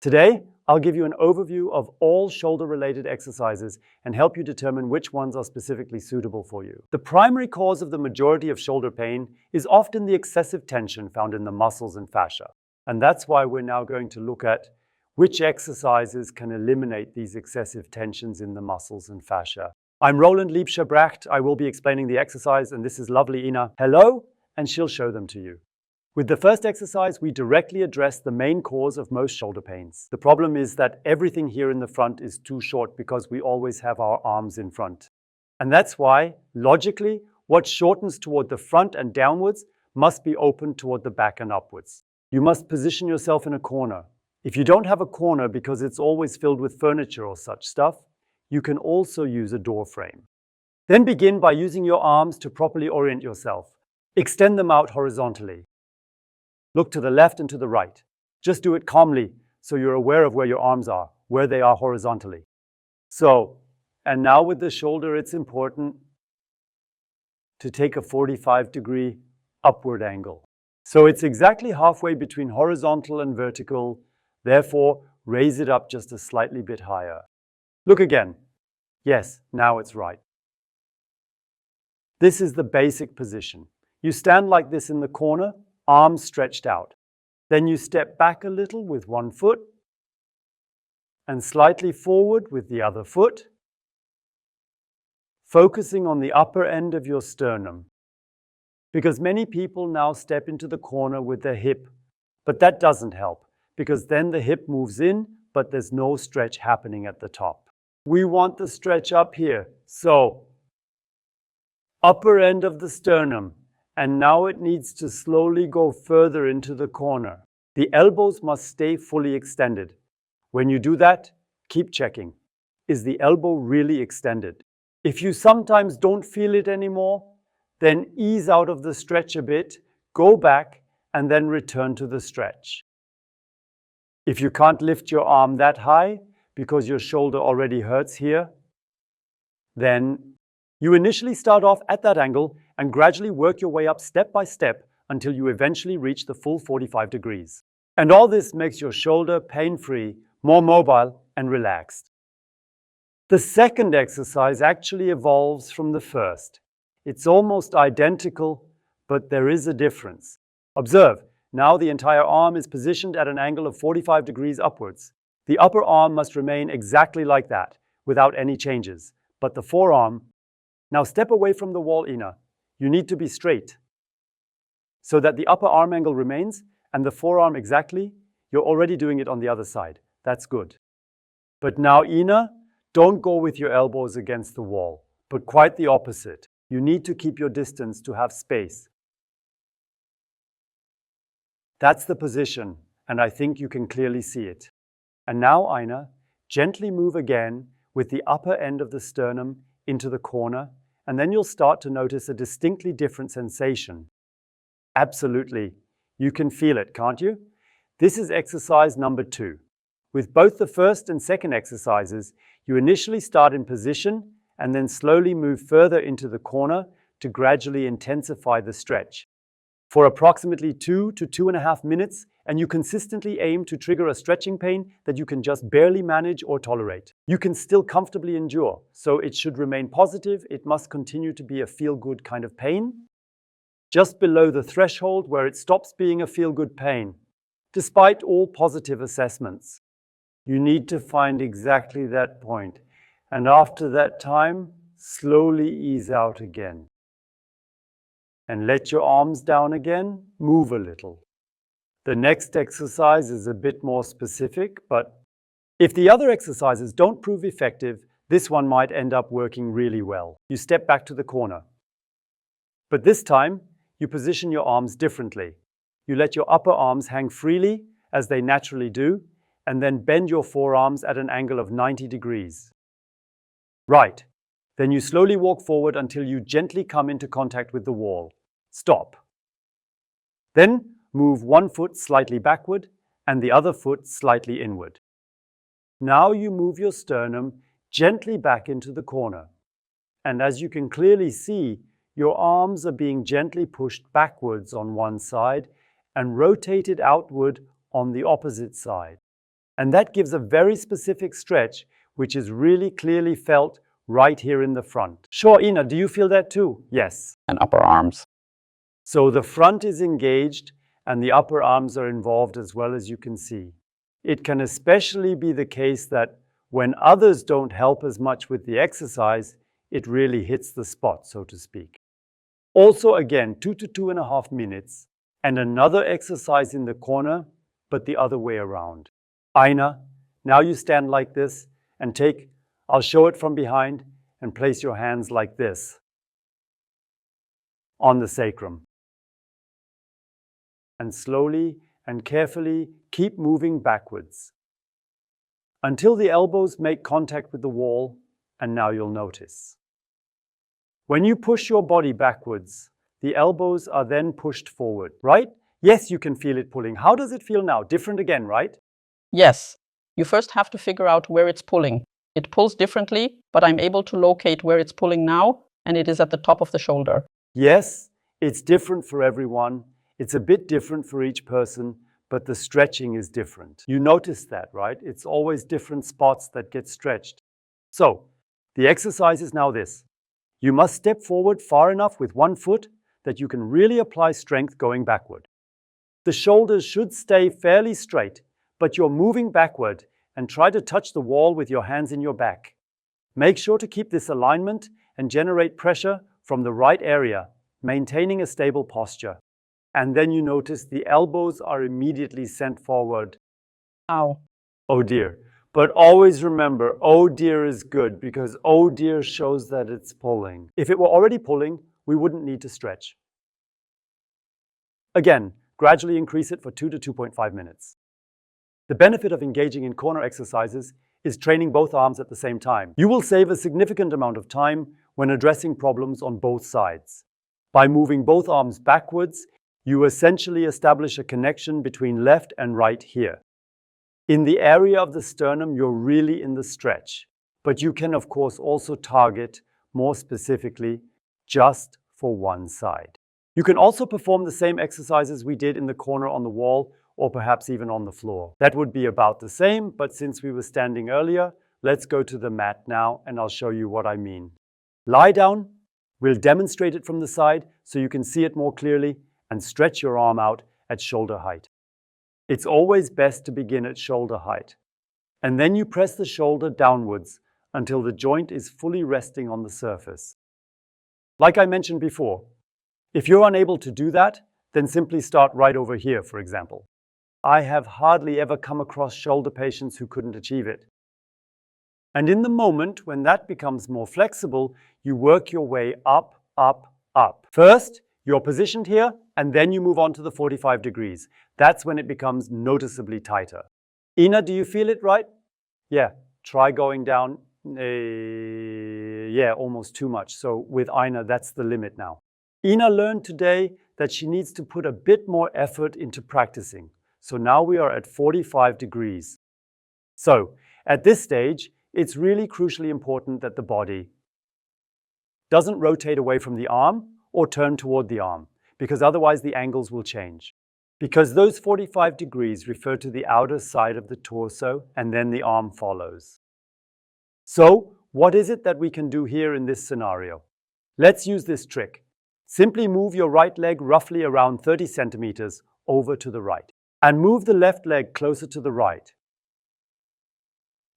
Today, I'll give you an overview of all shoulder-related exercises and help you determine which ones are specifically suitable for you. The primary cause of the majority of shoulder pain is often the excessive tension found in the muscles and fascia. And that's why we're now going to look at which exercises can eliminate these excessive tensions in the muscles and fascia. I'm Roland Liebscher Bracht. I will be explaining the exercise, and this is lovely Ina. Hello, and she'll show them to you. With the first exercise, we directly address the main cause of most shoulder pains. The problem is that everything here in the front is too short because we always have our arms in front. And that's why, logically, what shortens toward the front and downwards must be open toward the back and upwards. You must position yourself in a corner. If you don't have a corner because it's always filled with furniture or such stuff, you can also use a door frame. Then begin by using your arms to properly orient yourself. Extend them out horizontally. Look to the left and to the right. Just do it calmly so you're aware of where your arms are, where they are horizontally. And now with the shoulder, it's important to take a 45-degree upward angle. So it's exactly halfway between horizontal and vertical. Therefore, raise it up just a slightly bit higher. Look again. Yes, now it's right. This is the basic position. You stand like this in the corner, arms stretched out. Then you step back a little with one foot and slightly forward with the other foot, focusing on the upper end of your sternum. Because many people now step into the corner with their hip, but that doesn't help because then the hip moves in, but there's no stretch happening at the top. We want the stretch up here. So, upper end of the sternum. And now it needs to slowly go further into the corner. The elbows must stay fully extended. When you do that, keep checking. Is the elbow really extended? If you sometimes don't feel it anymore, then ease out of the stretch a bit, go back, and then return to the stretch. If you can't lift your arm that high because your shoulder already hurts here, then you initially start off at that angle and gradually work your way up step by step until you eventually reach the full 45 degrees. And all this makes your shoulder pain-free, more mobile and relaxed. The second exercise actually evolves from the first. It's almost identical, but there is a difference. Observe, now the entire arm is positioned at an angle of 45 degrees upwards. The upper arm must remain exactly like that, without any changes. But the forearm. Now step away from the wall, Ina. You need to be straight so that the upper arm angle remains and the forearm exactly. You're already doing it on the other side. That's good. But now, Ina, don't go with your elbows against the wall, but quite the opposite. You need to keep your distance to have space. That's the position, and I think you can clearly see it. And now, Ina, gently move again with the upper end of the sternum into the corner, and then you'll start to notice a distinctly different sensation. Absolutely. You can feel it, can't you? This is exercise number 2. With both the first and second exercises, you initially start in position and then slowly move further into the corner to gradually intensify the stretch. For approximately 2 to 2.5 minutes, and you consistently aim to trigger a stretching pain that you can just barely manage or tolerate. You can still comfortably endure, so it should remain positive. It must continue to be a feel-good kind of pain, just below the threshold where it stops being a feel-good pain, despite all positive assessments. You need to find exactly that point, and after that time, slowly ease out again. And let your arms down again, move a little. The next exercise is a bit more specific, but if the other exercises don't prove effective, this one might end up working really well. You step back to the corner. But this time, you position your arms differently. You let your upper arms hang freely, as they naturally do, and then bend your forearms at an angle of 90 degrees. Right. Then you slowly walk forward until you gently come into contact with the wall. Stop. Then move one foot slightly backward and the other foot slightly inward. Now you move your sternum gently back into the corner. And as you can clearly see, your arms are being gently pushed backwards on one side and rotated outward on the opposite side. And that gives a very specific stretch, which is really clearly felt right here in the front. Sure, Ina, do you feel that too? Yes. And upper arms. So the front is engaged and the upper arms are involved as well, as you can see. It can especially be the case that when others don't help as much with the exercise, it really hits the spot, so to speak. Also, again, 2 to 2.5 minutes and another exercise in the corner, but the other way around. Ina, now you stand like this and I'll show it from behind, and place your hands like this on the sacrum. And slowly and carefully keep moving backwards until the elbows make contact with the wall, and now you'll notice. When you push your body backwards, the elbows are then pushed forward, right? Yes, you can feel it pulling. How does it feel now? Different again, right? Yes. You first have to figure out where it's pulling. It pulls differently, but I'm able to locate where it's pulling now, and it is at the top of the shoulder. Yes, it's different for everyone. It's a bit different for each person, but the stretching is different. You notice that, right? It's always different spots that get stretched. So, the exercise is now this. You must step forward far enough with one foot that you can really apply strength going backward. The shoulders should stay fairly straight, but you're moving backward, and try to touch the wall with your hands in your back. Make sure to keep this alignment and generate pressure from the right area, maintaining a stable posture. And then you notice the elbows are immediately sent forward. Ow. Oh dear. But always remember, oh dear is good, because oh dear shows that it's pulling. If it were already pulling, we wouldn't need to stretch. Again, gradually increase it for 2 to 2.5 minutes. The benefit of engaging in corner exercises is training both arms at the same time. You will save a significant amount of time when addressing problems on both sides. By moving both arms backwards, you essentially establish a connection between left and right here. In the area of the sternum, you're really in the stretch, but you can of course also target more specifically just for one side. You can also perform the same exercises we did in the corner on the wall, or perhaps even on the floor. That would be about the same, but since we were standing earlier, let's go to the mat now and I'll show you what I mean. Lie down, we'll demonstrate it from the side so you can see it more clearly, and stretch your arm out at shoulder height. It's always best to begin at shoulder height. And then you press the shoulder downwards until the joint is fully resting on the surface. Like I mentioned before, if you're unable to do that, then simply start right over here, for example. I have hardly ever come across shoulder patients who couldn't achieve it. And in the moment when that becomes more flexible, you work your way up, up, up. First, you're positioned here, and then you move on to the 45 degrees. That's when it becomes noticeably tighter. Ina, do you feel it right? Yeah, try going down. Yeah, almost too much. So with Ina, that's the limit now. Ina learned today that she needs to put a bit more effort into practicing. So now we are at 45 degrees. So at this stage, it's really crucially important that the body doesn't rotate away from the arm or turn toward the arm, because otherwise the angles will change. Because those 45 degrees refer to the outer side of the torso, and then the arm follows. So what is it that we can do here in this scenario? Let's use this trick. Simply move your right leg roughly around 30 centimeters over to the right, and move the left leg closer to the right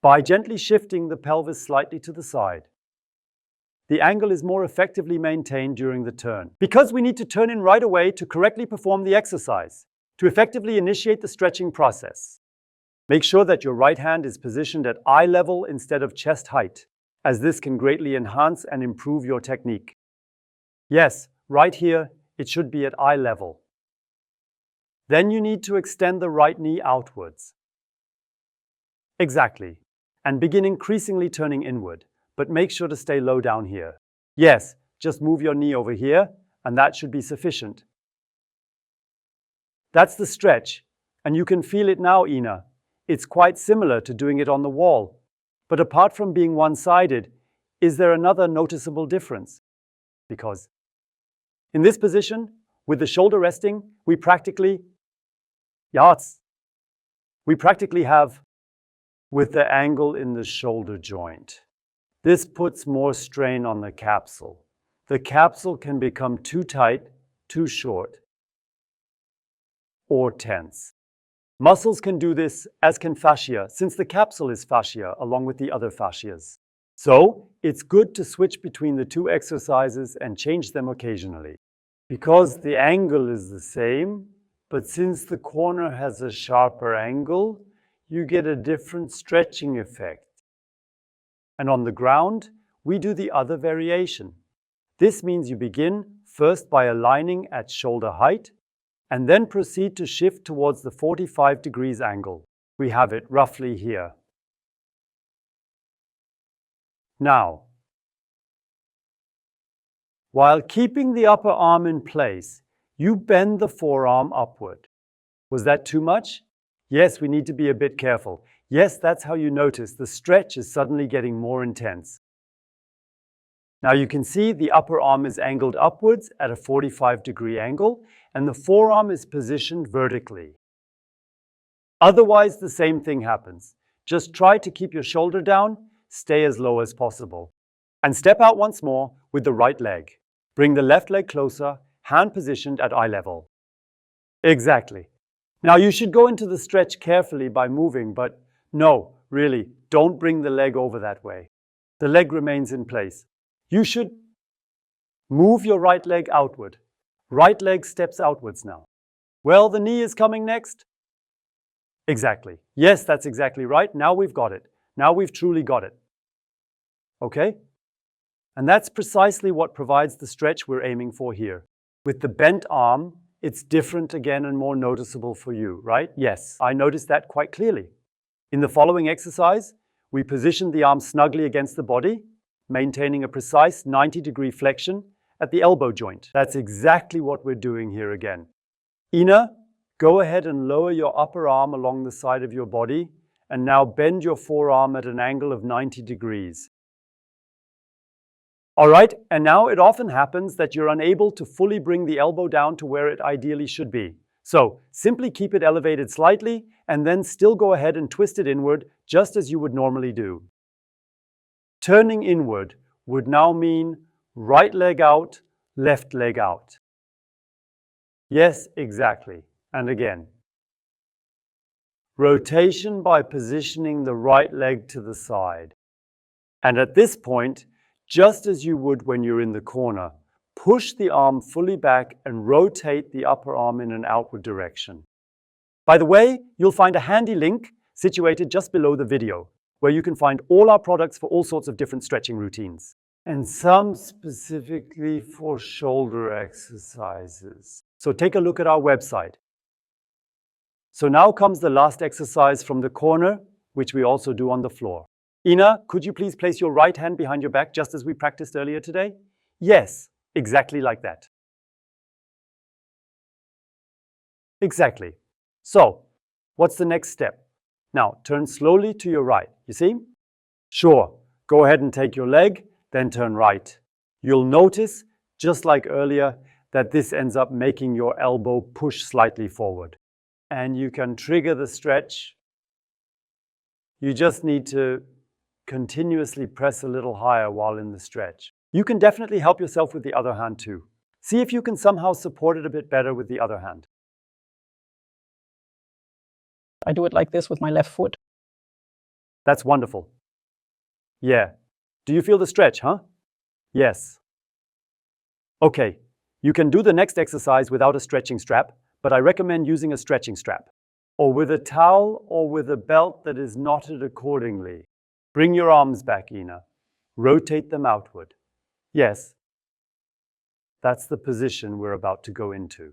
by gently shifting the pelvis slightly to the side. The angle is more effectively maintained during the turn, because we need to turn in right away to correctly perform the exercise, to effectively initiate the stretching process. Make sure that your right hand is positioned at eye level instead of chest height, as this can greatly enhance and improve your technique. Yes, right here, it should be at eye level. Then you need to extend the right knee outwards. Exactly. And begin increasingly turning inward, but make sure to stay low down here. Yes, just move your knee over here, and that should be sufficient. That's the stretch, and you can feel it now, Ina. It's quite similar to doing it on the wall. But apart from being one-sided, is there another noticeable difference? Because in this position, with the shoulder resting, we practically have with the angle in the shoulder joint. This puts more strain on the capsule. The capsule can become too tight, too short, or tense. Muscles can do this, as can fascia, since the capsule is fascia along with the other fascias. So, it's good to switch between the two exercises and change them occasionally. Because the angle is the same, but since the corner has a sharper angle, you get a different stretching effect. And on the ground, we do the other variation. This means you begin first by aligning at shoulder height, and then proceed to shift towards the 45 degrees angle. We have it roughly here. Now, while keeping the upper arm in place, you bend the forearm upward. Was that too much? Yes, we need to be a bit careful. Yes, that's how you notice the stretch is suddenly getting more intense. Now you can see the upper arm is angled upwards at a 45-degree angle, and the forearm is positioned vertically. Otherwise, the same thing happens. Just try to keep your shoulder down, stay as low as possible. And step out once more with the right leg. Bring the left leg closer, hand positioned at eye level. Exactly. Now you should go into the stretch carefully by moving, but no, really, don't bring the leg over that way. The leg remains in place. You should move your right leg outward. Right leg steps outwards now. Well, the knee is coming next. Exactly. Yes, that's exactly right. Now we've got it. Now we've truly got it. Okay? And that's precisely what provides the stretch we're aiming for here. With the bent arm, it's different again and more noticeable for you, right? Yes, I noticed that quite clearly. In the following exercise, we position the arm snugly against the body, maintaining a precise 90-degree flexion at the elbow joint. That's exactly what we're doing here again. Ina, go ahead and lower your upper arm along the side of your body, and now bend your forearm at an angle of 90 degrees. All right, and now it often happens that you're unable to fully bring the elbow down to where it ideally should be. So simply keep it elevated slightly and then still go ahead and twist it inward just as you would normally do. Turning inward would now mean right leg out, left leg out. Yes, exactly. And again. Rotation by positioning the right leg to the side. And at this point, just as you would when you're in the corner, push the arm fully back and rotate the upper arm in an outward direction. By the way, you'll find a handy link situated just below the video, where you can find all our products for all sorts of different stretching routines, and some specifically for shoulder exercises. So take a look at our website. So now comes the last exercise from the corner, which we also do on the floor. Ina, could you please place your right hand behind your back just as we practiced earlier today? Yes, exactly like that. Exactly. So, what's the next step? Now, turn slowly to your right. You see? Sure. Go ahead and take your leg, then turn right. You'll notice, just like earlier, that this ends up making your elbow push slightly forward. And you can trigger the stretch. You just need to continuously press a little higher while in the stretch. You can definitely help yourself with the other hand too. See if you can somehow support it a bit better with the other hand. I do it like this with my left foot. That's wonderful. Yeah. Do you feel the stretch, huh? Yes. Okay. You can do the next exercise without a stretching strap, but I recommend using a stretching strap, or with a towel or with a belt that is knotted accordingly. Bring your arms back, Ina. Rotate them outward. Yes, that's the position we're about to go into.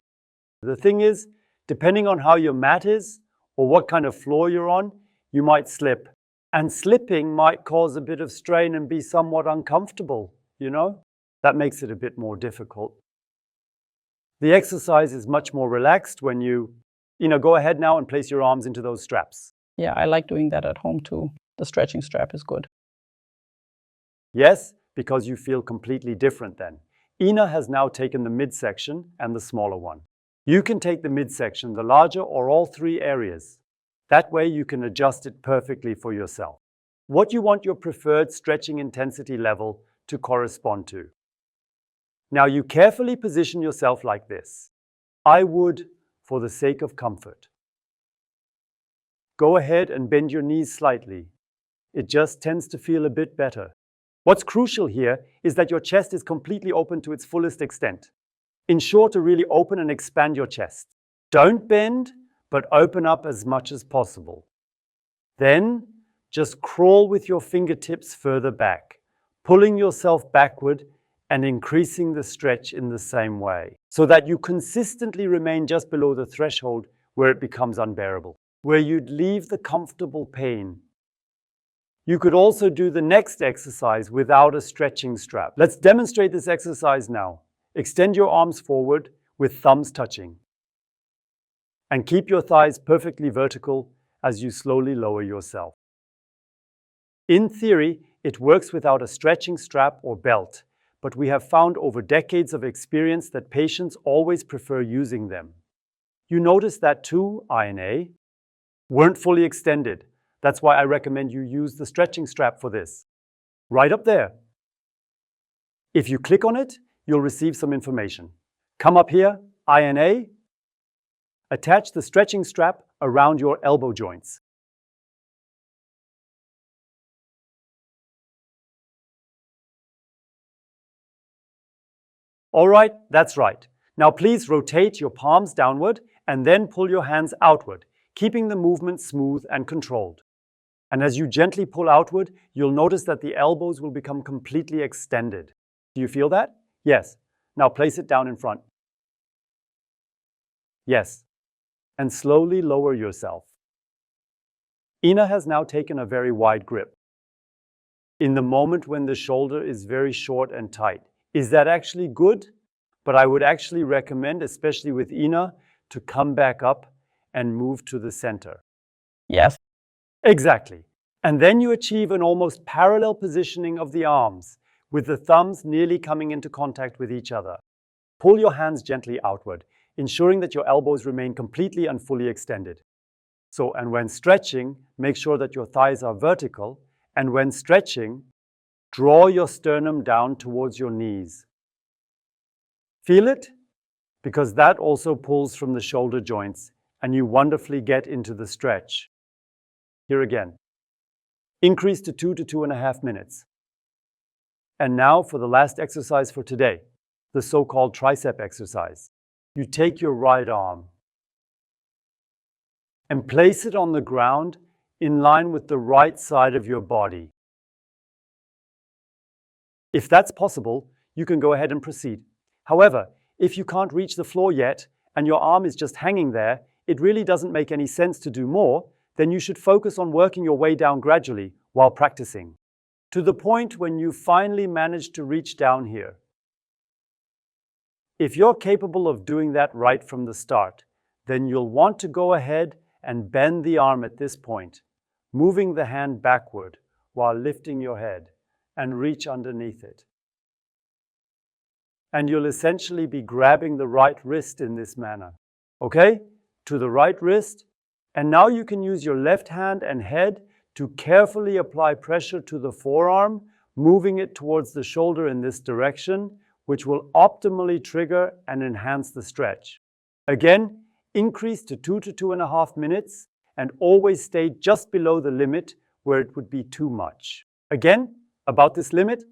The thing is, depending on how your mat is or what kind of floor you're on, you might slip. And slipping might cause a bit of strain and be somewhat uncomfortable, you know? That makes it a bit more difficult. The exercise is much more relaxed when you go ahead now and place your arms into those straps. Yeah, I like doing that at home too. The stretching strap is good. Yes, because you feel completely different then. Ina has now taken the midsection and the smaller one. You can take the midsection, the larger or all three areas. That way you can adjust it perfectly for yourself. What you want your preferred stretching intensity level to correspond to. Now you carefully position yourself like this. I would, for the sake of comfort. Go ahead and bend your knees slightly. It just tends to feel a bit better. What's crucial here is that your chest is completely open to its fullest extent. Ensure to really open and expand your chest. Don't bend, but open up as much as possible. Then, just crawl with your fingertips further back, pulling yourself backward and increasing the stretch in the same way, so that you consistently remain just below the threshold where it becomes unbearable, where you'd leave the comfortable pain. You could also do the next exercise without a stretching strap. Let's demonstrate this exercise now. Extend your arms forward with thumbs touching. And keep your thighs perfectly vertical as you slowly lower yourself. In theory, it works without a stretching strap or belt, but we have found over decades of experience that patients always prefer using them. You notice that two, INA, weren't fully extended. That's why I recommend you use the stretching strap for this. Right up there. If you click on it, you'll receive some information. Come up here, INA. Attach the stretching strap around your elbow joints. All right, that's right. Now please rotate your palms downward and then pull your hands outward, keeping the movement smooth and controlled. And as you gently pull outward, you'll notice that the elbows will become completely extended. Do you feel that? Yes. Now place it down in front. Yes. And slowly lower yourself. Ina has now taken a very wide grip. In the moment when the shoulder is very short and tight. Is that actually good? But I would actually recommend, especially with Ina, to come back up and move to the center. Yes. Exactly. And then you achieve an almost parallel positioning of the arms, with the thumbs nearly coming into contact with each other. Pull your hands gently outward, ensuring that your elbows remain completely and fully extended. And when stretching, make sure that your thighs are vertical, and when stretching, draw your sternum down towards your knees. Feel it? Because that also pulls from the shoulder joints, and you wonderfully get into the stretch. Here again. Increase to 2 to 2.5 minutes. And now for the last exercise for today, the so-called tricep exercise. You take your right arm and place it on the ground in line with the right side of your body. If that's possible, you can go ahead and proceed. However, if you can't reach the floor yet and your arm is just hanging there, it really doesn't make any sense to do more. Then you should focus on working your way down gradually while practicing, to the point when you finally manage to reach down here. If you're capable of doing that right from the start, then you'll want to go ahead and bend the arm at this point, moving the hand backward while lifting your head and reach underneath it. And you'll essentially be grabbing the right wrist in this manner. Okay? To the right wrist. And now you can use your left hand and head to carefully apply pressure to the forearm, moving it towards the shoulder in this direction, which will optimally trigger and enhance the stretch. Again, increase to 2 to 2.5 minutes and always stay just below the limit where it would be too much. Again, about this limit,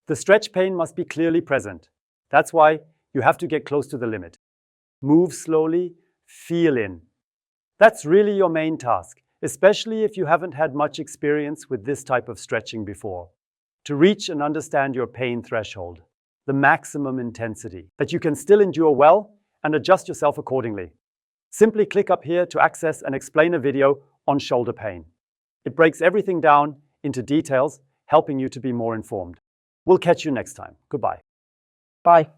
the stretch pain must be clearly present. That's why you have to get close to the limit. Move slowly, feel in. That's really your main task, especially if you haven't had much experience with this type of stretching before. To reach and understand your pain threshold, the maximum intensity, that you can still endure well and adjust yourself accordingly. Simply click up here to access and explain a video on shoulder pain. It breaks everything down into details, helping you to be more informed. We'll catch you next time. Goodbye. Bye.